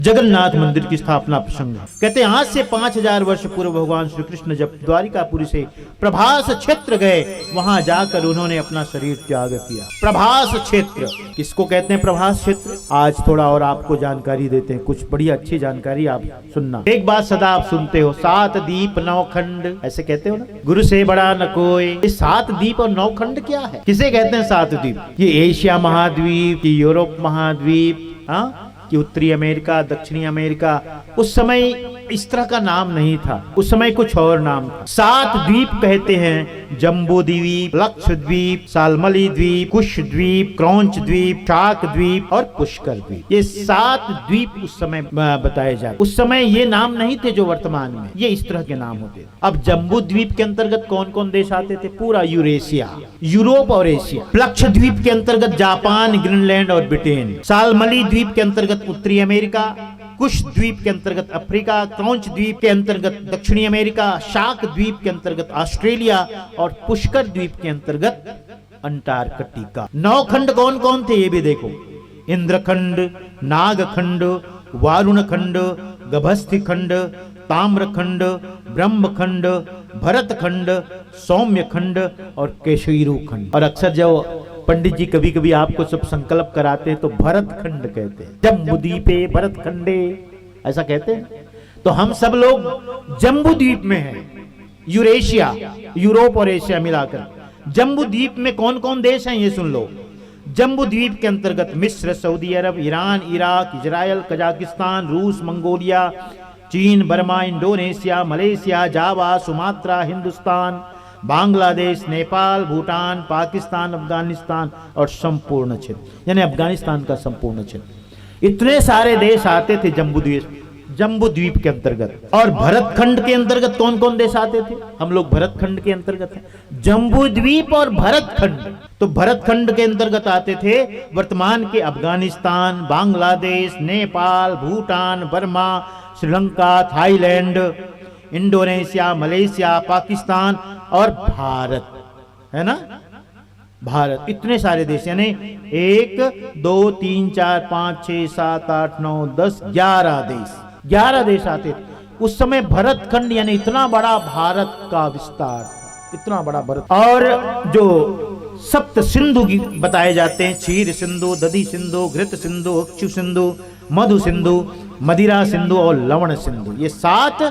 जगन्नाथ मंदिर की स्थापना प्रसंग है। कहते हैं आज से 5000 वर्ष पूर्व भगवान श्री कृष्ण जब द्वारिकापुरी से प्रभास क्षेत्र गए, वहां जाकर उन्होंने अपना शरीर त्याग किया। प्रभास क्षेत्र किसको कहते हैं? प्रभास क्षेत्र। आज थोड़ा और आपको जानकारी देते हैं, कुछ बड़ी अच्छी जानकारी आप सुनना। एक बात सदा आप सुनते हो, 7 द्वीप 9 खंड, ऐसे कहते हो ना, गुरु से बड़ा न कोई। ये 7 द्वीप और 9 खंड क्या है? किसे कहते हैं 7 द्वीप? ये एशिया महाद्वीप, यूरोप महाद्वीप, कि उत्तरी अमेरिका, दक्षिणी अमेरिका, उस समय इस तरह का नाम नहीं था, उस समय कुछ और नाम था। 7 द्वीप कहते हैं, जम्बू द्वीप, लक्षद्वीप, सालमली द्वीप, कुश द्वीप, क्रौंच द्वीप, शाक द्वीप और पुष्कर द्वीप। ये 7 द्वीप उस समय बताए जाते। उस समय ये नाम नहीं थे जो वर्तमान में, ये इस तरह के नाम होते। अब जम्बू द्वीप के अंतर्गत कौन कौन देश आते थे? पूरा यूरेशिया, यूरोप और एशिया। लक्षद्वीप के अंतर्गत जापान, ग्रीनलैंड और ब्रिटेन। सालमली द्वीप के अंतर्गत उत्तरी अमेरिका, कुश द्वीप के अंतर्गत अफ्रीका, क्रौंच द्वीप के अंतर्गत दक्षिणी अमेरिका, शाक द्वीप के अंतर्गत ऑस्ट्रेलिया और पुष्कर द्वीप के अंतर्गत अंटार्कटिका। 9 खंड कौन कौन थे ये भी देखो, इंद्रखंड, नागखंड, वारुण खंड, गभस्थी खंड, ताम्रखंड, ब्रह्मखंड, भरतखंड, सौम्य खंड और केशवीरु खंड। और अक्सर जो पंडित जी कभी कभी आपको सब संकल्प कराते हैं तो भरत खंड कहते हैं, जम्बू द्वीपे भरत खंडे, ऐसा कहते हैं। तो हम सब लोग जम्बू द्वीप में हैं, यूरेशिया, यूरोप और एशिया मिलाकर। जम्बू द्वीप में कौन कौन देश हैं ये सुन लो। जम्बू द्वीप के अंतर्गत मिस्र, सऊदी अरब, ईरान, इराक, इजराइल, कजाकिस्तान, रूस, मंगोलिया, चीन, बर्मा, इंडोनेशिया, मलेशिया, जावा, सुमात्रा, हिंदुस्तान, बांग्लादेश, नेपाल, भूटान, पाकिस्तान, अफगानिस्तान और संपूर्ण क्षेत्र, यानी अफगानिस्तान का संपूर्ण क्षेत्र। इतने सारे देश आते थे जम्बू द्वीप के अंतर्गत। और भरत खंड के अंतर्गत कौन कौन देश आते थे? हम लोग भरत खंड के अंतर्गत हैं, जम्बू द्वीप और भरत खंड। तो भरत खंड के अंतर्गत आते थे वर्तमान के Afghanistan, Bangladesh, Nepal, Bhutan, Burma, Sri Lanka, Thailand, Indonesia, Malaysia, Pakistan और भारत, है ना, भारत। इतने सारे देश, यानी 1 2 3 4 5 6 7 8 9 10 11 देश आते थे उस समय। भरत खंड यानी इतना बड़ा भारत का विस्तार, इतना बड़ा भारत। और जो सप्त सिंधु बताए जाते हैं, क्षीर सिंधु, दधि सिंधु, घृत सिंधु, अक्षु सिंधु, मधु सिंधु, मदिरा सिंधु और लवण सिंधु, ये 7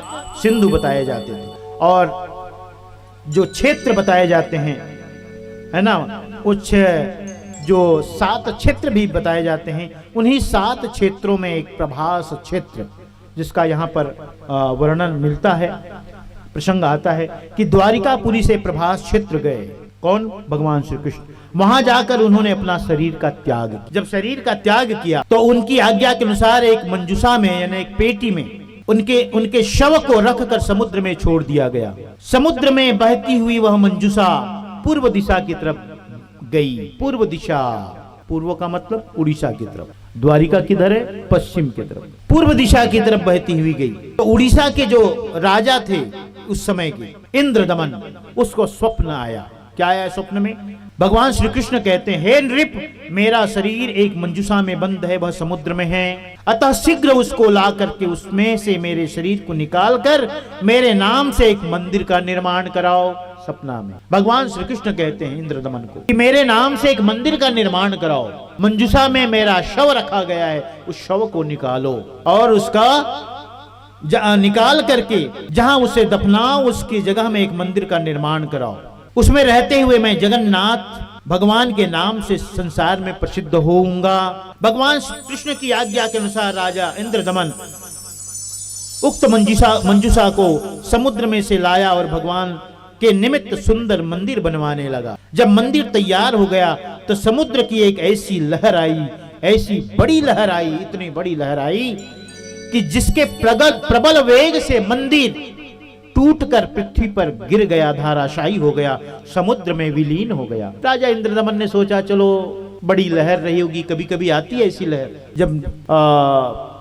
सिंधु बताए जाते थे। और जो क्षेत्र बताए जाते हैं, है ना, कुछ जो 7 क्षेत्र भी बताए जाते हैं, उन्हीं 7 क्षेत्रों में एक प्रभास क्षेत्र, जिसका यहाँ पर वर्णन मिलता है, प्रसंग आता है कि द्वारिकापुरी से प्रभास क्षेत्र गए। कौन? भगवान श्री कृष्ण। वहां जाकर उन्होंने अपना शरीर का त्याग किया। जब शरीर का त्याग किया तो उनकी आज्ञा के अनुसार एक मंजूषा में, यानी एक पेटी में उनके शव को रखकर समुद्र में छोड़ दिया गया। समुद्र में बहती हुई वह मंजूषा पूर्व दिशा की तरफ गई। पूर्व दिशा, पूर्व का मतलब उड़ीसा की तरफ। द्वारिका किधर है? पश्चिम की तरफ। पूर्व दिशा की तरफ बहती हुई गई। तो उड़ीसा के जो राजा थे उस समय के, इंद्रदमन, उसको स्वप्न आया। क्या आया स्वप्न में? भगवान श्री कृष्ण कहते हैं, हे नृप, मेरा शरीर एक मंजूषा में बंद है, वह समुद्र में है, अतः शीघ्र उसको ला करके उसमें से मेरे शरीर को निकाल कर मेरे नाम से एक मंदिर का निर्माण कराओ। सपना में भगवान श्री कृष्ण कहते हैं इंद्रदमन को कि मेरे नाम से एक मंदिर का निर्माण कराओ। मंजूषा में मेरा शव रखा गया है, उस शव को निकालो और उसका निकाल करके जहां उसे दफनाओ, उसकी जगह में एक मंदिर का निर्माण कराओ। उसमें रहते हुए मैं जगन्नाथ भगवान के नाम से संसार में प्रसिद्ध होऊंगा। भगवान कृष्ण की आज्ञा के अनुसार राजा इंद्रदमन उक्त मंजूषा को समुद्र में से लाया और भगवान के निमित्त सुंदर मंदिर बनवाने लगा। जब मंदिर तैयार हो गया तो समुद्र की एक ऐसी लहर आई, ऐसी बड़ी लहर आई, इतनी बड़ी लहर आई कि जिसके प्रबल वेग से मंदिर टूटकर पृथ्वी पर गिर गया, धाराशायी हो गया, समुद्र में विलीन हो गया। राजा इंद्रदमन ने सोचा चलो बड़ी लहर रही होगी, कभी कभी आती है ऐसी लहर, जब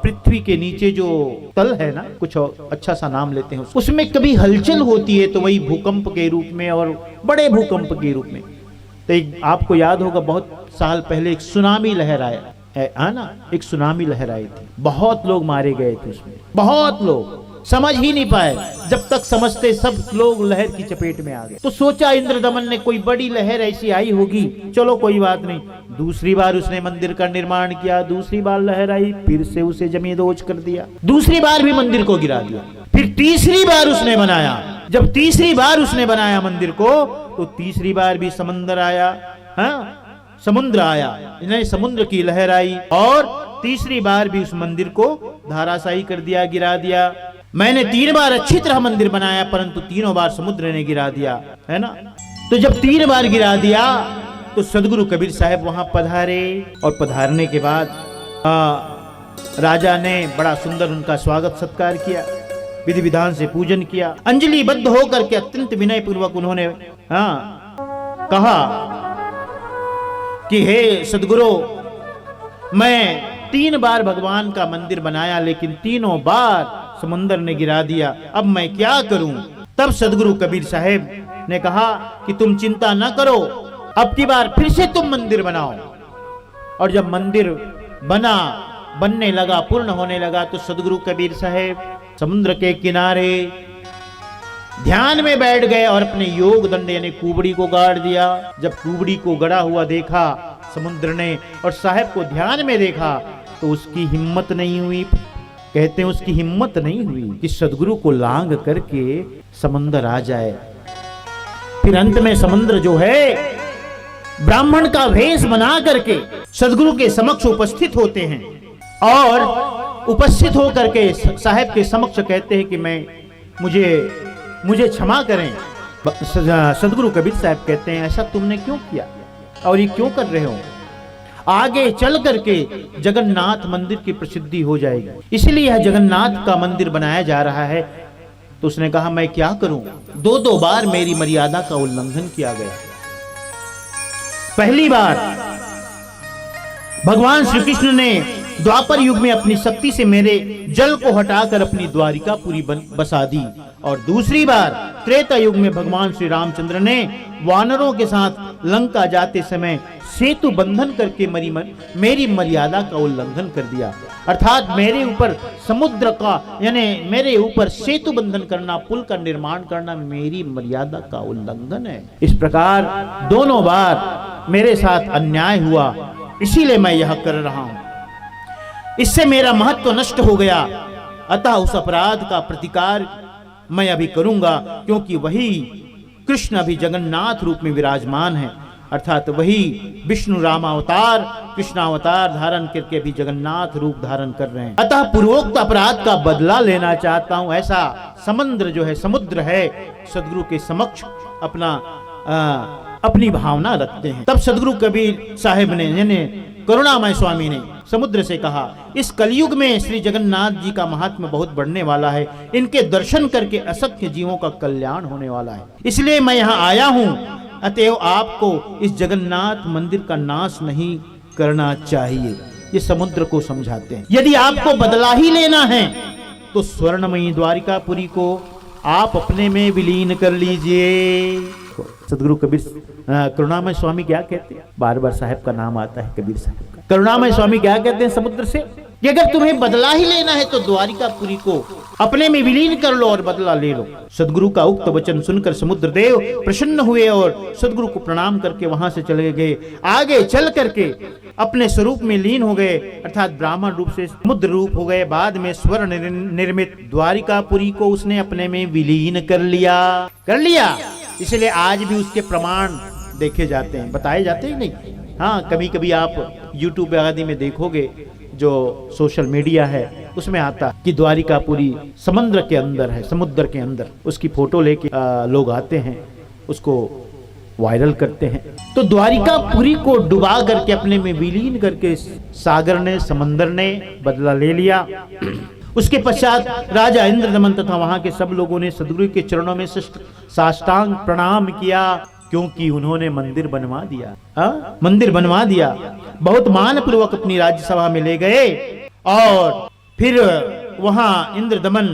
पृथ्वी के नीचे जो तल है ना, कुछ अच्छा सा नाम लेते हैं, उसमें कभी हलचल होती है तो वही भूकंप के रूप में और बड़े भूकंप के रूप में। तो एक आपको याद होगा बहुत साल पहले एक सुनामी लहर आया, है ना, एक सुनामी लहर आई थी, बहुत लोग मारे गए थे उसमें, बहुत लोग समझ ही नहीं पाए, जब तक समझते सब लोग लहर की चपेट में आ गए। तो सोचा इंद्रदमन ने कोई बड़ी लहर ऐसी आई होगी, चलो कोई बात नहीं। दूसरी बार उसने मंदिर का निर्माण किया, दूसरी बार लहर आई, फिर से उसे जमींदोज कर दिया, दूसरी बार भी मंदिर को गिरा दिया। फिर तीसरी बार उसने बनाया, जब तीसरी बार उसने बनाया मंदिर को, तो तीसरी बार भी समंदर आया, हाँ समुद्र आया, नहीं समुद्र की लहर आई, और तीसरी बार भी उस मंदिर को धाराशायी कर दिया, गिरा दिया। मैंने 3 बार अच्छी तरह मंदिर बनाया, परंतु तीनों बार समुद्र ने गिरा दिया, है ना। तो जब 3 बार गिरा दिया तो सदगुरु कबीर साहब वहां पधारे, और पधारने के बाद राजा ने बड़ा सुंदर उनका स्वागत सत्कार किया, विधि विधान से पूजन किया, अंजलि बद्ध होकर के अत्यंत विनय पूर्वक उन्होंने कहा कि हे सदगुरु, मैं 3 बार भगवान का मंदिर बनाया, लेकिन तीनों बार समुंदर ने गिरा दिया, अब मैं क्या करूं। तब सदगुरु कबीर साहब ने कहा कि तुम चिंता न करो, अब की बार फिर से तुम मंदिर बनाओ। और जब मंदिर बनने लगा, पूर्ण होने लगा, तो सदगुरु कबीर साहब समुद्र के किनारे ध्यान में बैठ गए और अपने योग दंड यानी कुबड़ी को गाड़ दिया। जब कुबड़ी को गड़ा हुआ देखा समुद्र ने और साहब को ध्यान में देखा, तो उसकी हिम्मत नहीं हुई, कहते हैं उसकी हिम्मत नहीं हुई कि सदगुरु को लांग करके समंदर आ जाए। फिर अंत में समुद्र जो है ब्राह्मण का वेश बना करके सदगुरु के समक्ष उपस्थित होते हैं, और उपस्थित होकर के साहब के समक्ष कहते हैं कि मुझे क्षमा करें। सदगुरु कबीर साहब कहते हैं, ऐसा तुमने क्यों किया और ये क्यों कर रहे हो, आगे चल करके जगन्नाथ मंदिर की प्रसिद्धि हो जाएगी, इसलिए यह जगन्नाथ का मंदिर बनाया जा रहा है। तो उसने कहा मैं क्या करूं, 2 बार मेरी मर्यादा का उल्लंघन किया गया। पहली बार भगवान श्री कृष्ण ने द्वापर युग में अपनी शक्ति से मेरे जल को हटाकर अपनी द्वारिका पूरी बसा दी, और दूसरी बार त्रेता युग में भगवान श्री रामचंद्र ने वानरों के साथ लंका जाते समय सेतु बंधन करके मेरी मर्यादा का उल्लंघन कर दिया। अर्थात मेरे ऊपर समुद्र का यानी मेरे ऊपर सेतु बंधन करना, पुल का निर्माण करना मेरी मर्यादा का उल्लंघन है। इस प्रकार 2 बार मेरे साथ अन्याय हुआ, इसीलिए मैं यह कर रहा हूं, इससे मेरा महत्व नष्ट हो गया। अतः उस अपराध का प्रतिकार मैं अभी करूंगा, क्योंकि वही कृष्ण अभी जगन्नाथ रूप में विराजमान है, अर्थात वही विष्णु रामावतार कृष्णावतार धारण करके भी जगन्नाथ रूप धारण कर रहे हैं। अतः पूर्वोक्त अपराध का बदला लेना चाहता हूं। ऐसा समुद्र है सदगुरु के समक्ष अपनी भावना रखते हैं। तब सदगुरु कबीर साहिब ने यानी करुणामय स्वामी ने समुद्र से कहा, इस कलयुग में श्री जगन्नाथ जी का महात्म्य बहुत बढ़ने वाला है, इनके दर्शन करके असंख्य जीवों का कल्याण होने वाला है, इसलिए मैं यहाँ आया हूँ। अतएव आपको इस जगन्नाथ मंदिर का नाश नहीं करना चाहिए। ये समुद्र को समझाते हैं। यदि आपको बदला ही लेना है तो स्वर्णमयी द्वारिकापुरी को आप अपने में विलीन कर लीजिए। सदगुरु कबीर करुणामय स्वामी क्या कहते हैं, बार बार साहब का नाम आता है कबीर साहब का। करुणामय स्वामी क्या कहते हैं समुद्र से कि अगर तुम्हें बदला ही लेना है तो द्वारिकापुरी को अपने में विलीन कर लो और बदला ले लो। सदगुरु का उक्त वचन सुनकर समुद्र देव प्रसन्न हुए और सदगुरु को प्रणाम करके वहां से चले गए। आगे चल करके अपने स्वरूप में लीन हो गए, अर्थात ब्राह्मण रूप से समुद्र रूप हो गए। बाद में स्वर्ण निर्मित द्वारिकापुरी को उसने अपने में विलीन कर लिया। इसलिए आज भी उसके प्रमाण देखे जाते हैं, बताए जाते हैं नहीं। हाँ, कभी कभी आप यूट्यूब आदि में देखोगे, जो सोशल मीडिया है उसमें आता कि द्वारिकापुरी समुद्र के अंदर है, समुद्र के अंदर उसकी फोटो लेके लोग आते हैं, उसको वायरल करते हैं। तो द्वारिकापुरी को डुबा करके अपने में विलीन करके सागर ने समंदर ने बदला ले लिया। उसके पश्चात राजा इंद्रदमन तथा वहां के सब लोगों ने सदगुरु के चरणों में साष्टांग प्रणाम किया, क्योंकि उन्होंने मंदिर बनवा दिया। बहुत मान पूर्वक अपनी राज्यसभा में ले गए और फिर वहां इंद्रदमन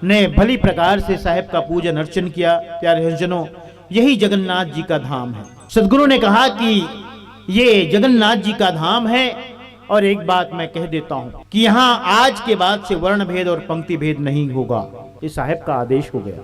ने भली प्रकार से साहेब का पूजन अर्चन किया। प्यारे हरिजनों, यही जगन्नाथ जी का धाम है। सदगुरु ने कहा कि ये जगन्नाथ जी का धाम है। और एक बात मैं कह देता हूं कि यहाँ आज के बाद से वर्ण भेद और पंक्ति भेद नहीं होगा। ये साहब का आदेश हो गया।